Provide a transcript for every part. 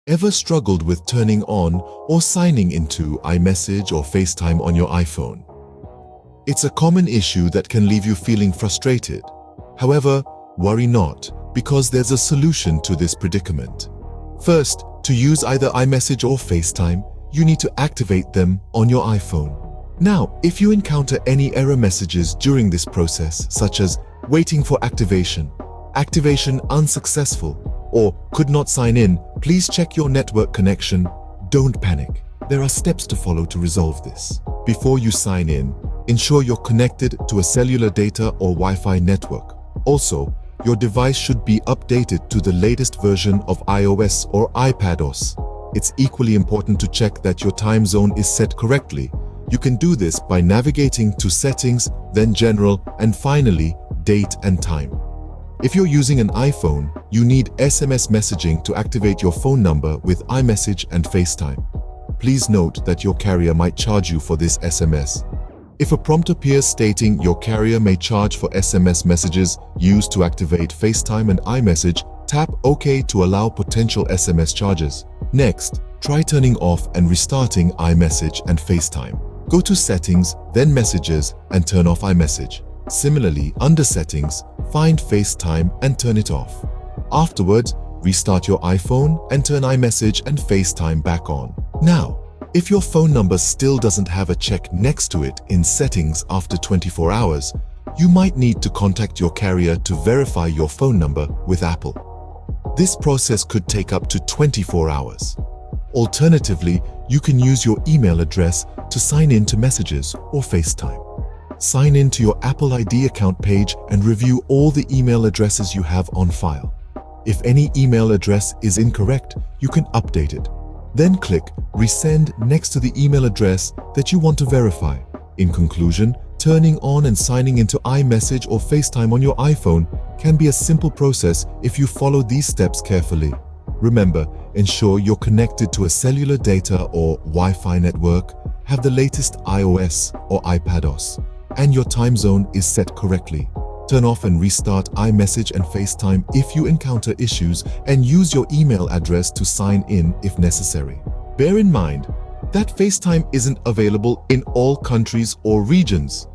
Ever struggled with turning on or signing into iMessage or FaceTime on your iPhone? It's a common issue that can leave you feeling frustrated. However, worry not, because there's a solution to this predicament. First, to use either iMessage or FaceTime, you need to activate them on your iPhone. Now, if you encounter any error messages during this process, such as waiting for activation, activation unsuccessful, or could not sign in, please check your network connection. Don't panic. There are steps to follow to resolve this. Before you sign in, ensure you're connected to a cellular data or Wi-Fi network. Also, your device should be updated to the latest version of iOS or iPadOS. It's equally important to check that your time zone is set correctly. You can do this by navigating to Settings, then General, and finally, Date and Time. If you're using an iPhone, you need SMS messaging to activate your phone number with iMessage and FaceTime. Please note that your carrier might charge you for this SMS. If a prompt appears stating your carrier may charge for SMS messages used to activate FaceTime and iMessage, tap OK to allow potential SMS charges. Next, try turning off and restarting iMessage and FaceTime. Go to Settings, then Messages, and turn off iMessage. Similarly, under Settings, find FaceTime and turn it off. Afterwards, restart your iPhone and turn iMessage and FaceTime back on. Now, if your phone number still doesn't have a check next to it in Settings after 24 hours, you might need to contact your carrier to verify your phone number with Apple. This process could take up to 24 hours. Alternatively, you can use your email address to sign in to Messages or FaceTime. Sign in to your Apple ID account page and review all the email addresses you have on file. If any email address is incorrect, you can update it. Then click Resend next to the email address that you want to verify. In conclusion, turning on and signing into iMessage or FaceTime on your iPhone can be a simple process if you follow these steps carefully. Remember, ensure you're connected to a cellular data or Wi-Fi network, have the latest iOS or iPadOS, and your time zone is set correctly. Turn off and restart iMessage and FaceTime if you encounter issues, and use your email address to sign in if necessary. Bear in mind that FaceTime isn't available in all countries or regions.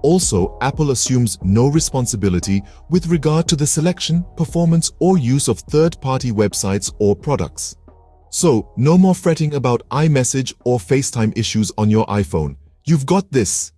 Also, Apple assumes no responsibility with regard to the selection, performance, or use of third-party websites or products. So, no more fretting about iMessage or FaceTime issues on your iPhone. You've got this.